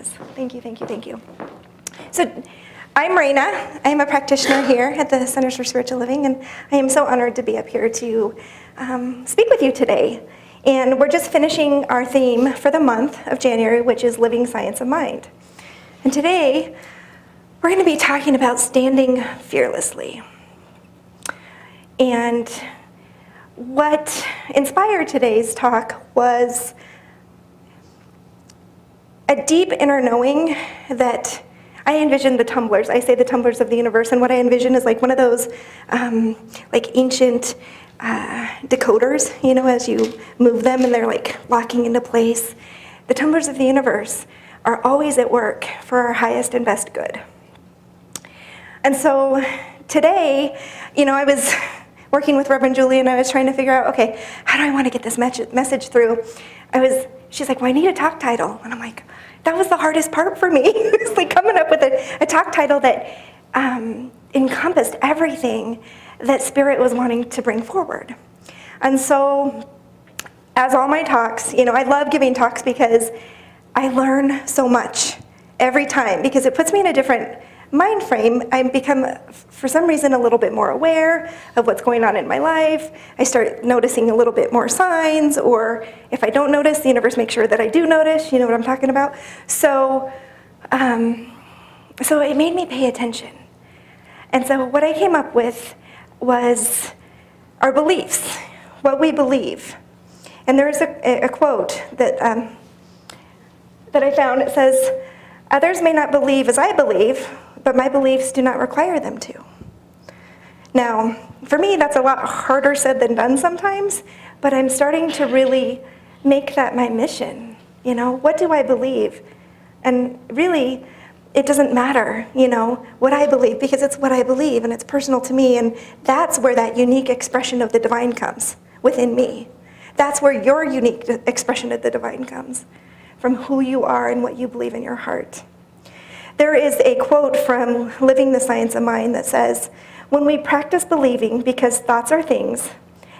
does. Thank you, thank you, thank you. So I'm Reina. I'm a practitioner here at the Centers for Spiritual Living, and I am so honored to be up here to speak with you today. And we're just finishing our theme for the month of January, which is Living Science of Mind. And today, we're going to be talking about standing fearlessly. And what inspired today's talk was a deep inner knowing that I envision the tumblers. I say the tumblers of the universe, and what I envision is like one of those like ancient decoders, you know, as you move them and they're like locking into place. The tumblers of the universe are always at work for our highest and best good. And so today, you know, I was working with Reverend Julie and I was trying to figure out, okay, how do I want to get this message through? She's like, well, I need a talk title. And I'm like, that was the hardest part for me. It's like coming up with a talk title that encompassed everything that Spirit was wanting to bring forward. And so, as all my talks, you know, I love giving talks because I learn so much every time because it puts me in a different mind frame. I become, for some reason, a little bit more aware of what's going on in my life. I start noticing a little bit more signs, or if I don't notice, the universe makes sure that I do notice. You know what I'm talking about? So it made me pay attention. And so what I came up with was our beliefs, what we believe. And there's a quote that I found. It says, "Others may not believe as I believe, but my beliefs do not require them to." Now, for me, that's a lot harder said than done sometimes, but I'm starting to really make that my mission. You know, what do I believe? And really, it doesn't matter, you know, what I believe, because it's what I believe and it's personal to me, and that's where that unique expression of the divine comes within me. That's where your unique expression of the divine comes, from who you are and what you believe in your heart. There is a quote from Living the Science of Mind that says, "When we practice believing because thoughts are things,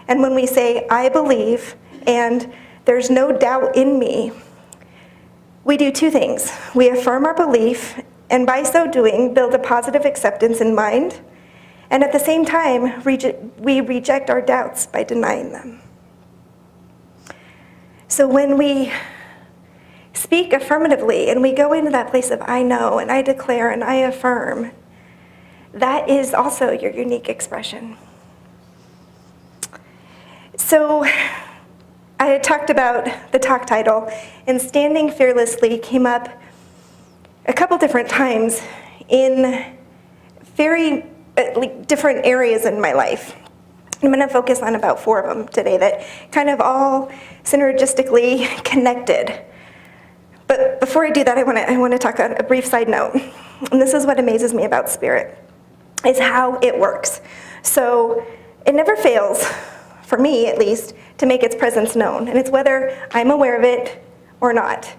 and when we say, I believe, and there's no doubt in me, we do two things. We affirm our belief, and by so doing, build a positive acceptance in mind, and at the same time, we reject our doubts by denying them." So when we speak affirmatively and we go into that place of I know and I declare and I affirm, that is also your unique expression. So I had talked about the talk title, and standing fearlessly came up a couple different times in very different areas in my life. I'm going to focus on about 4 of them today that kind of all synergistically connected. But before I do that, I want to talk on a brief side note. And this is what amazes me about Spirit, is how it works. So it never fails, for me at least, to make its presence known. And it's whether I'm aware of it or not.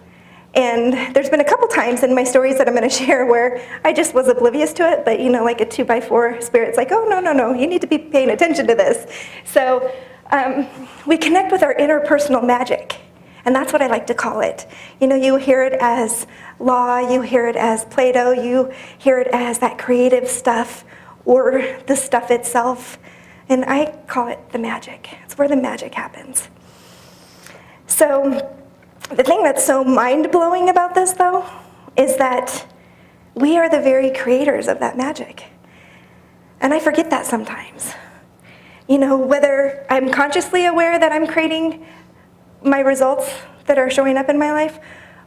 And there's been a couple times in my stories that I'm going to share where I just was oblivious to it, but you know, like a 2x4 Spirit's like, oh, no, you need to be paying attention to this. So we connect with our interpersonal magic. And that's what I like to call it. You know, you hear it as law, you hear it as Plato, you hear it as that creative stuff or the stuff itself. And I call it the magic. It's where the magic happens. So the thing that's so mind-blowing about this, though, is that we are the very creators of that magic. And I forget that sometimes. You know, whether I'm consciously aware that I'm creating my results that are showing up in my life,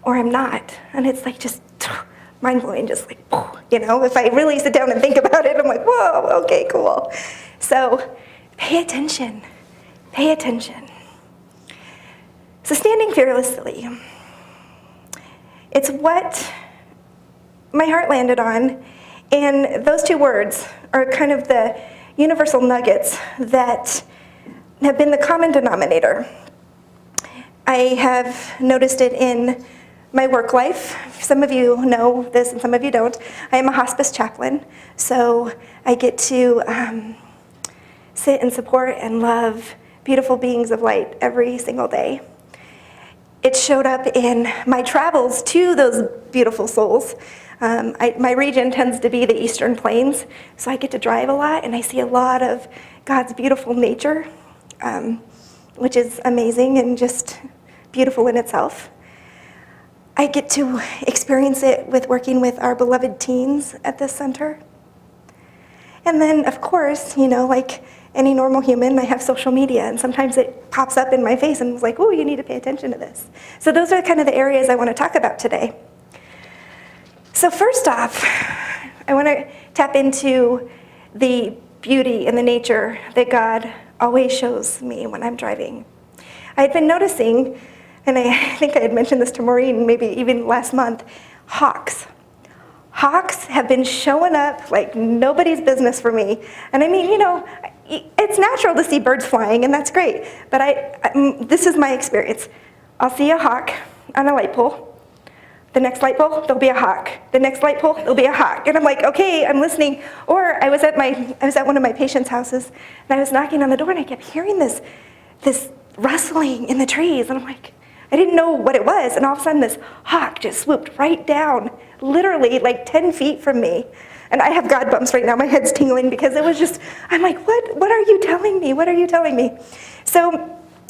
or I'm not. And it's like just mind-blowing, just like, you know, if I really sit down and think about it, I'm like, whoa, okay, cool. So pay attention, pay attention. So standing fearlessly, it's what my heart landed on, and those 2 words are kind of the universal nuggets that have been the common denominator. I have noticed it in my work life. Some of you know this and some of you don't. I am a hospice chaplain, so I get to sit and support and love beautiful beings of light every single day. it showed up in my travels to those beautiful souls. My region tends to be the Eastern Plains, so I get to drive a lot, and I see a lot of God's beautiful nature, which is amazing and just beautiful in itself. I get to experience it with working with our beloved teens at this center. And then, of course, like any normal human, I have social media, and sometimes it pops up in my face and it's like, oh, you need to pay attention to this. So those are kind of the areas I want to talk about today. So first off, I want to tap into the beauty and the nature that God always shows me when I'm driving. I had been noticing, and I think I had mentioned this to Maureen maybe even last month, hawks. Hawks have been showing up like nobody's business for me. And I mean, it's natural to see birds flying, and that's great. But this is my experience. I'll see a hawk on a light pole. The next light pole, there'll be a hawk. The next light pole, there'll be a hawk. And I'm like, okay, I'm listening. Or I was at one of my patients' houses, and I was knocking on the door, and I kept hearing this rustling in the trees. And I'm like, I didn't know what it was. And all of a sudden, this hawk just swooped right down, literally like 10 feet from me. And I have God bumps right now. My head's tingling because it was just, I'm like, what are you telling me? What are you telling me? So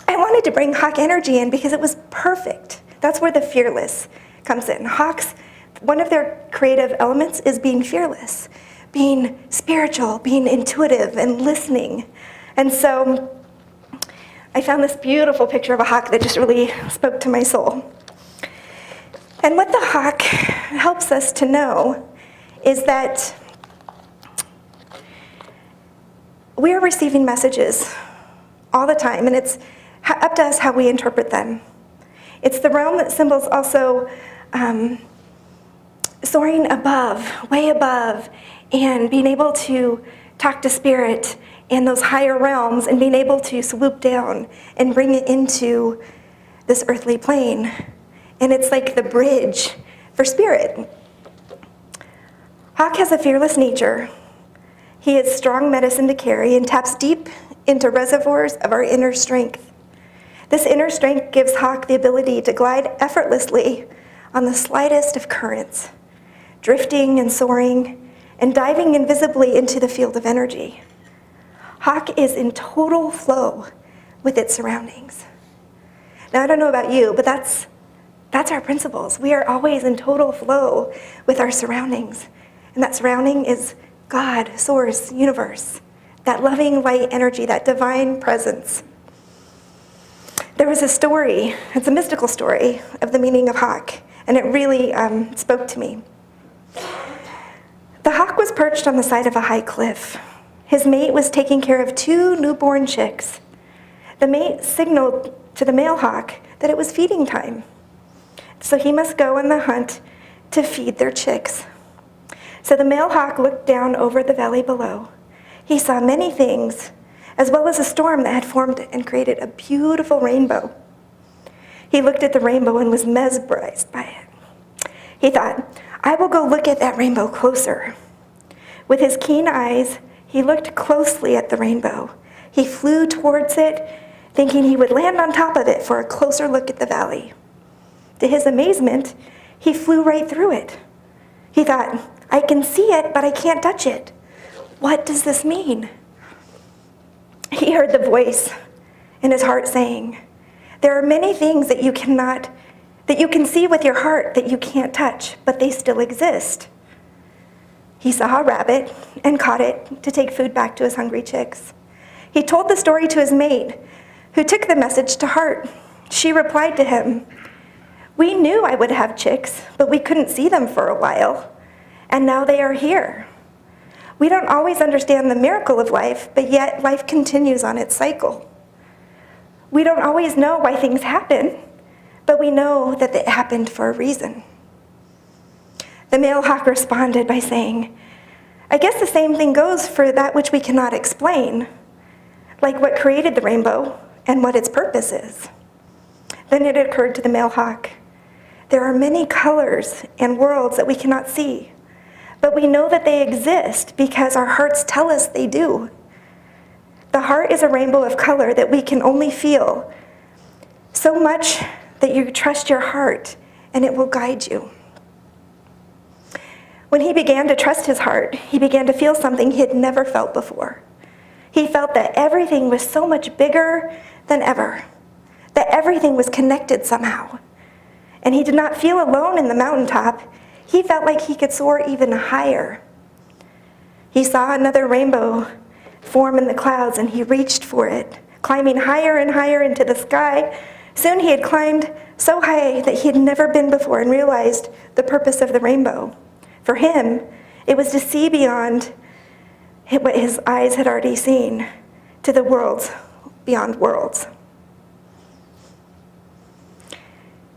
I wanted to bring hawk energy in because it was perfect. That's where the fearless comes in. Hawks, one of their creative elements is being fearless, being spiritual, being intuitive, and listening. And so I found this beautiful picture of a hawk that just really spoke to my soul. And what the hawk helps us to know is that we are receiving messages all the time, and it's up to us how we interpret them. It's the realm that symbols also soaring above, way above, and being able to talk to spirit in those higher realms and being able to swoop down and bring it into this earthly plane. And it's like the bridge for spirit. Hawk has a fearless nature. He is strong medicine to carry and taps deep into reservoirs of our inner strength. This inner strength gives Hawk the ability to glide effortlessly on the slightest of currents, drifting and soaring and diving invisibly into the field of energy. Hawk is in total flow with its surroundings. Now, I don't know about you, but that's our principles. We are always in total flow with our surroundings. And that surrounding is God, source, universe, that loving light energy, that divine presence. There was a story, it's a mystical story, of the meaning of hawk, and it really spoke to me. The hawk was perched on the side of a high cliff. His mate was taking care of 2 newborn chicks. The mate signaled to the male hawk that it was feeding time, so he must go on the hunt to feed their chicks. So the male hawk looked down over the valley below. He saw many things, as well as a storm that had formed and created a beautiful rainbow. He looked at the rainbow and was mesmerized by it. He thought, I will go look at that rainbow closer. With his keen eyes, he looked closely at the rainbow. He flew towards it, thinking he would land on top of it for a closer look at the valley. To his amazement, he flew right through it. He thought, I can see it, but I can't touch it. What does this mean? He heard the voice in his heart saying, there are many things that you can see with your heart that you can't touch, but they still exist. He saw a rabbit and caught it to take food back to his hungry chicks. He told the story to his mate, who took the message to heart. She replied to him, we knew I would have chicks, but we couldn't see them for a while, and now they are here. We don't always understand the miracle of life, but yet life continues on its cycle. We don't always know why things happen, but we know that it happened for a reason. The male hawk responded by saying, I guess the same thing goes for that which we cannot explain, like what created the rainbow and what its purpose is. Then it occurred to the male hawk, there are many colors and worlds that we cannot see, but we know that they exist because our hearts tell us they do. The heart is a rainbow of color that we can only feel, so much that you trust your heart and it will guide you. When he began to trust his heart, he began to feel something he had never felt before. He felt that everything was so much bigger than ever, that everything was connected somehow. And he did not feel alone in the mountaintop. He felt like he could soar even higher. He saw another rainbow form in the clouds, and he reached for it, climbing higher and higher into the sky. Soon he had climbed so high that he had never been before and realized the purpose of the rainbow. For him, it was to see beyond what his eyes had already seen to the worlds beyond worlds.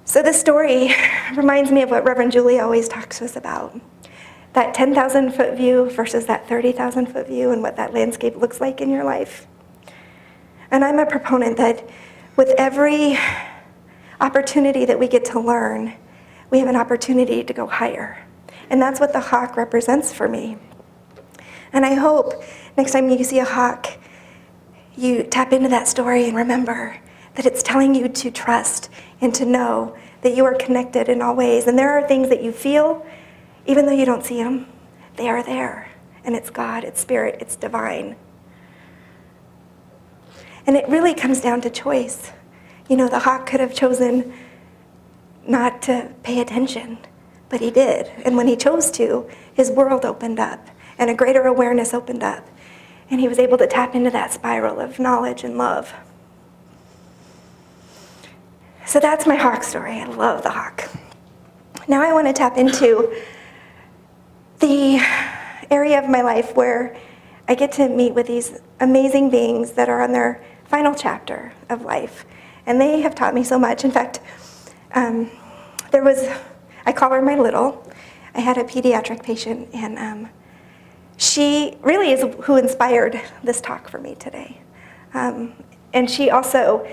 So this story reminds me of what Reverend Julie always talks to us about, that 10,000-foot view versus that 30,000-foot view and what that landscape looks like in your life. And I'm a proponent that with every opportunity that we get to learn, we have an opportunity to go higher. And that's what the hawk represents for me. And I hope next time you see a hawk, you tap into that story and remember that it's telling you to trust and to know that you are connected in all ways. And there are things that you feel, even though you don't see them, they are there. And it's God, it's spirit, it's divine. And it really comes down to choice. You know, the hawk could have chosen not to pay attention, but he did. And when he chose to, his world opened up and a greater awareness opened up. And he was able to tap into that spiral of knowledge and love. So that's my hawk story. I love the hawk. Now I want to tap into the area of my life where I get to meet with these amazing beings that are on their final chapter of life. And they have taught me so much. In fact, I call her my little. I had a pediatric patient, and she really is who inspired this talk for me today. And she also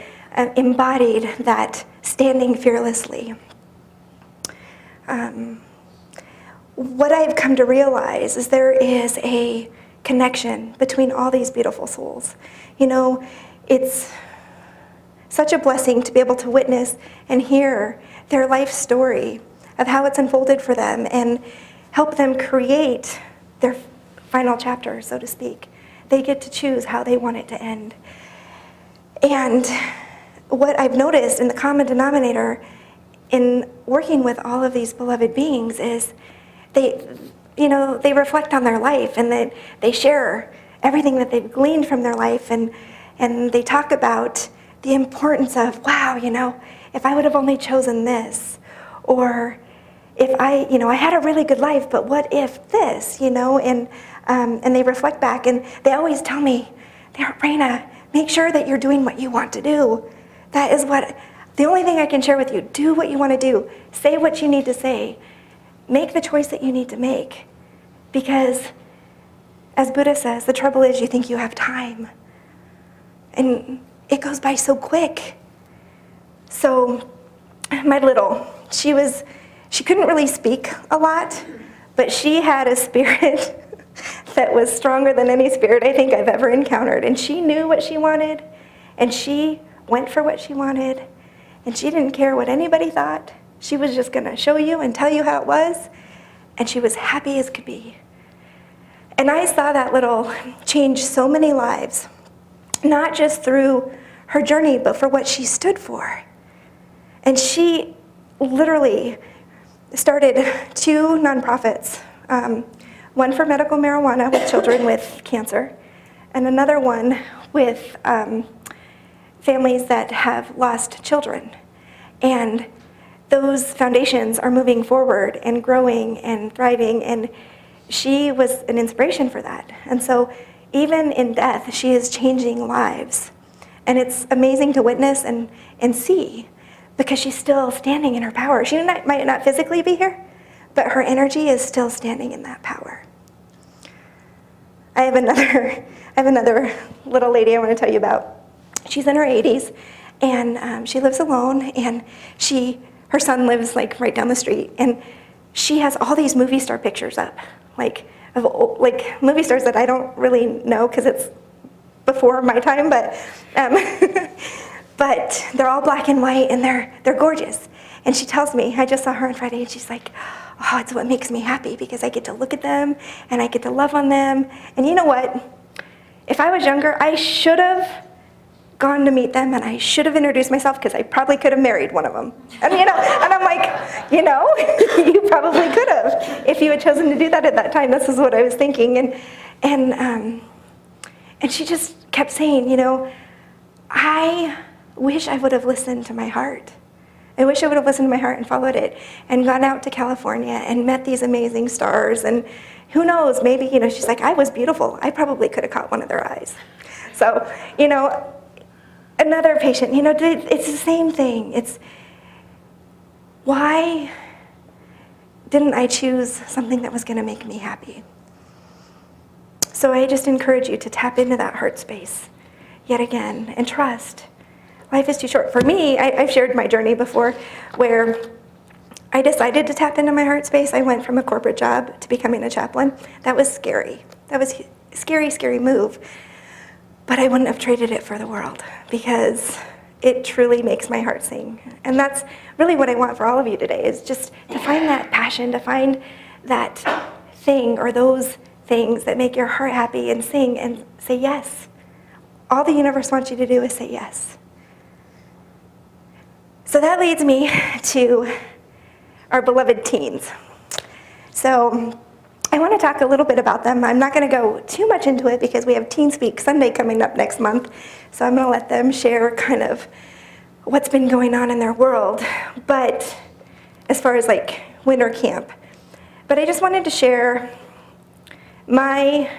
embodied that standing fearlessly. What I've come to realize is there is a connection between all these beautiful souls. You know, it's such a blessing to be able to witness and hear their life story of how it's unfolded for them and help them create their final chapter, so to speak. They get to choose how they want it to end. And what I've noticed in the common denominator in working with all of these beloved beings is they reflect on their life, and they share everything that they've gleaned from their life, and they talk about the importance of, wow, if I would have only chosen this, or if I had a really good life, but what if this, and they reflect back, and they always tell me, Reina, make sure that you're doing what you want to do. That is the only thing I can share with you. Do what you want to do. Say what you need to say. Make the choice that you need to make. Because, as Buddha says, the trouble is you think you have time. And it goes by so quick. So, my little, she couldn't really speak a lot, but she had a spirit that was stronger than any spirit I think I've ever encountered. And she knew what she wanted, and she went for what she wanted, and she didn't care what anybody thought. She was just going to show you and tell you how it was, and she was happy as could be. And I saw that little change so many lives, not just through her journey, but for what she stood for. And she literally started 2 nonprofits, one for medical marijuana with children with cancer, and another one with families that have lost children. And those foundations are moving forward and growing and thriving, and she was an inspiration for that. And so even in death, she is changing lives. And it's amazing to witness and see, because she's still standing in her power. She might not physically be here, but her energy is still standing in that power. I have another little lady I want to tell you about. She's in her 80s, and she lives alone, and her son lives right down the street, and she has all these movie star pictures up, of movie stars that I don't really know because it's before my time, but but they're all black and white, and they're gorgeous. And she tells me, I just saw her on Friday, and she's like, oh, it's what makes me happy because I get to look at them and I get to love on them. And you know what? If I was younger, I should have gone to meet them and I should have introduced myself because I probably could have married one of them. And and I'm like, you probably could have if you had chosen to do that at that time. This is what I was thinking. And she just kept saying, I wish I would have listened to my heart. I wish I would have listened to my heart and followed it and gone out to California and met these amazing stars. And who knows, maybe, she's like, I was beautiful. I probably could have caught one of their eyes. So, another patient, it's the same thing. It's, why didn't I choose something that was going to make me happy? So I just encourage you to tap into that heart space yet again and trust. Life is too short. For me, I've shared my journey before where I decided to tap into my heart space. I went from a corporate job to becoming a chaplain. That was scary. That was a scary, scary move. But I wouldn't have traded it for the world because it truly makes my heart sing. And that's really what I want for all of you today, is just to find that passion, to find that thing or those things that make your heart happy and sing and say yes. All the universe wants you to do is say yes. So that leads me to our beloved teens. So I want to talk a little bit about them. I'm not going to go too much into it because we have Teen Speak Sunday coming up next month. So I'm going to let them share kind of what's been going on in their world. But as far as like winter camp. But I just wanted to share my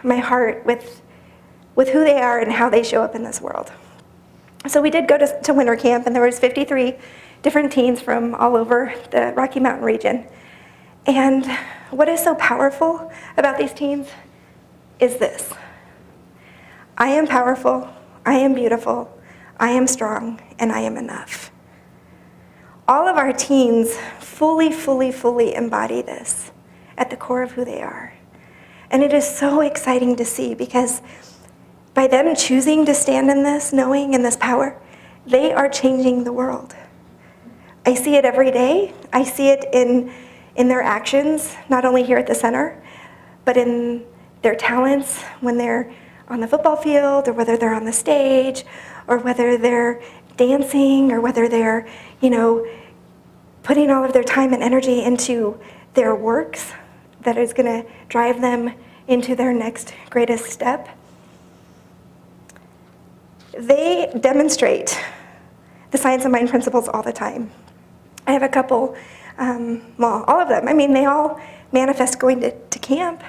heart with who they are and how they show up in this world. So we did go to winter camp, and there was 53 different teens from all over the Rocky Mountain region. And what is so powerful about these teens is this. I am powerful, I am beautiful, I am strong, and I am enough. All of our teens fully embody this at the core of who they are. And it is so exciting to see because by them choosing to stand in this, knowing in this power, they are changing the world. I see it every day. I see it in their actions, not only here at the center, but in their talents when they're on the football field, or whether they're on the stage, or whether they're dancing, or whether they're, putting all of their time and energy into their works that is going to drive them into their next greatest step. They demonstrate the science of mind principles all the time. I have a couple, all of them. They all manifest going to camp,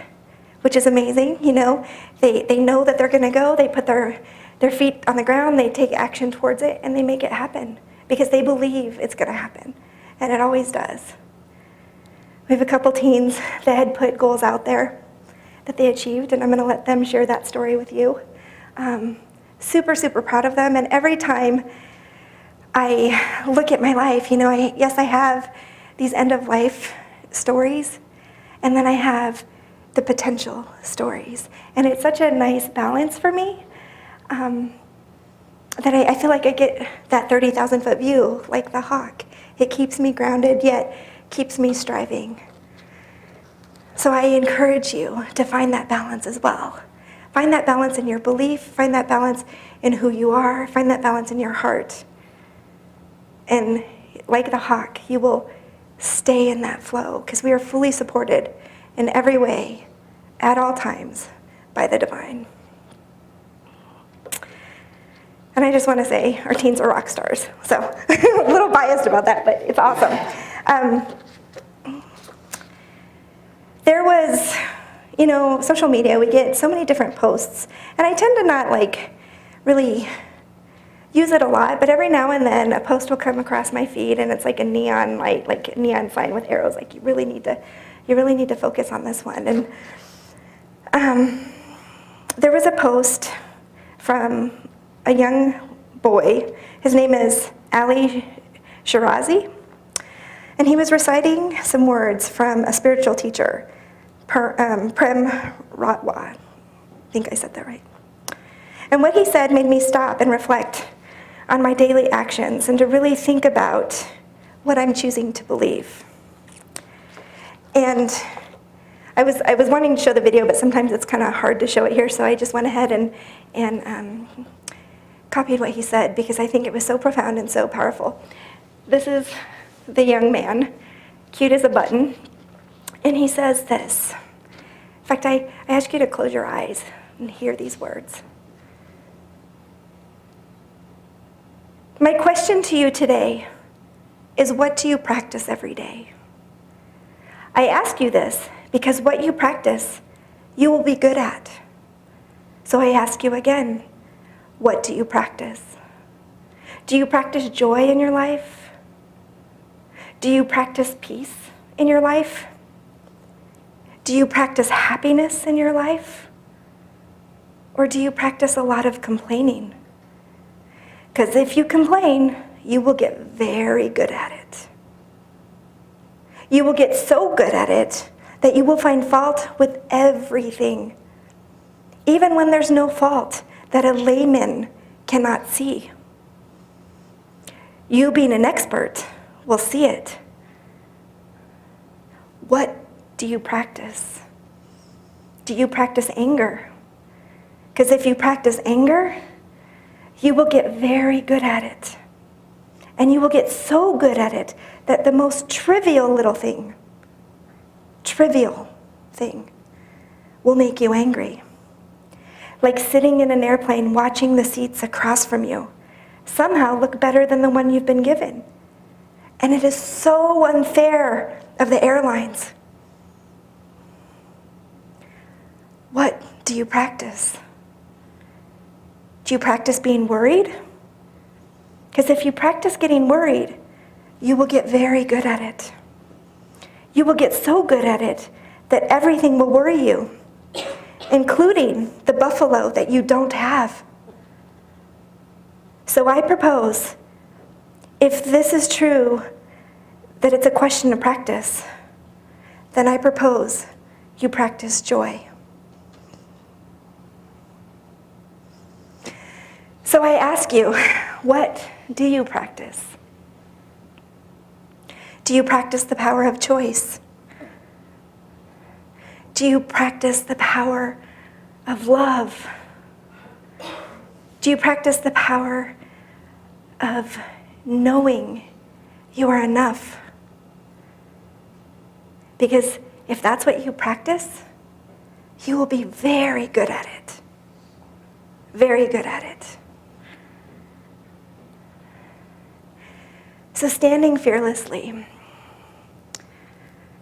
which is amazing. They know that they're going to go. They put their feet on the ground. They take action towards it, and they make it happen because they believe it's going to happen, and it always does. We have a couple teens that had put goals out there that they achieved, and I'm going to let them share that story with you. Super proud of them, and every time I look at my life, I have these end-of-life stories, and then I have the potential stories. And it's such a nice balance for me that I feel like I get that 30,000-foot view, like the hawk. It keeps me grounded, yet keeps me striving. So I encourage you to find that balance as well. Find that balance in your belief, find that balance in who you are, find that balance in your heart. And like the hawk, you will stay in that flow because we are fully supported in every way, at all times, by the divine. And I just want to say, our teens are rock stars. So a little biased about that, but it's awesome. There was, social media, we get so many different posts, and I tend to not really use it a lot, but every now and then a post will come across my feed, and it's like a neon light, like a neon sign with arrows, like you really need to focus on this one. And there was a post from a young boy. His name is Ali Shirazi, and he was reciting some words from a spiritual teacher, Prem Ratwa. I think I said that right. And what he said made me stop and reflect on my daily actions and to really think about what I'm choosing to believe. And I was wanting to show the video, but sometimes it's kind of hard to show it here, so I just went ahead and copied what he said because I think it was so profound and so powerful. This is the young man, cute as a button, and he says this. In fact, I ask you to close your eyes and hear these words. My question to you today is, what do you practice every day? I ask you this because what you practice, you will be good at. So I ask you again, what do you practice? Do you practice joy in your life? Do you practice peace in your life? Do you practice happiness in your life? Or do you practice a lot of complaining? Because if you complain, you will get very good at it. You will get so good at it that you will find fault with everything, even when there's no fault that a layman cannot see. You, being an expert, will see it. What do you practice? Do you practice anger? Because if you practice anger, you will get very good at it. And you will get so good at it that the most trivial thing, will make you angry. Like sitting in an airplane watching the seats across from you somehow look better than the one you've been given. And it is so unfair of the airlines. What do you practice? Do you practice being worried? Because if you practice getting worried, you will get very good at it. You will get so good at it that everything will worry you, including the buffalo that you don't have. So I propose, if this is true, that it's a question of practice, then I propose you practice joy. So I ask you, what do you practice? Do you practice the power of choice? Do you practice the power of love? Do you practice the power of knowing you are enough? Because if that's what you practice, you will be very good at it. Very good at it. So standing fearlessly,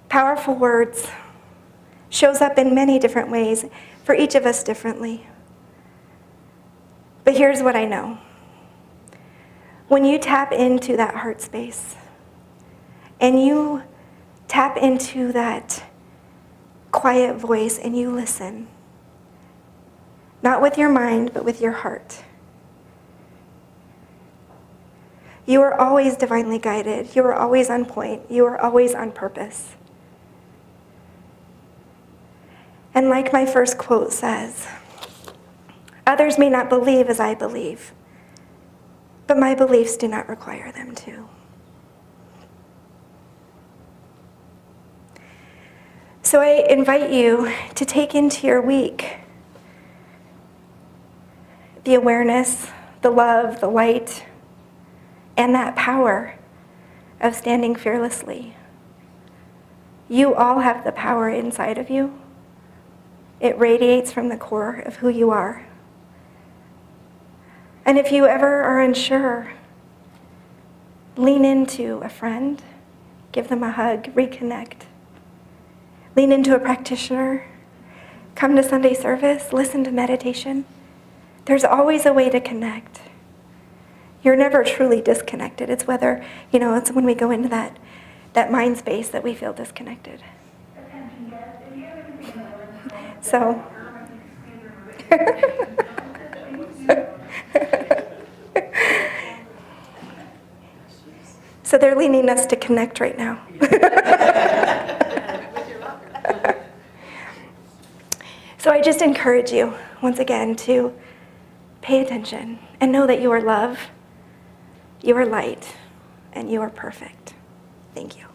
powerful words, shows up in many different ways, for each of us differently. But here's what I know. When you tap into that heart space, and you tap into that quiet voice and you listen, not with your mind, but with your heart, you are always divinely guided. You are always on point. You are always on purpose. And like my first quote says, others may not believe as I believe, but my beliefs do not require them to. So I invite you to take into your week the awareness, the love, the light, and that power of standing fearlessly. You all have the power inside of you. It radiates from the core of who you are. And if you ever are unsure, lean into a friend, give them a hug, reconnect. Lean into a practitioner, come to Sunday service, listen to meditation. There's always a way to connect. You're never truly disconnected. It's whether, it's when we go into that mind space that we feel disconnected. So, so they're leading us to connect right now. So I just encourage you, once again, to Pay attention and know that you are love, you are light, and you are perfect. Thank you.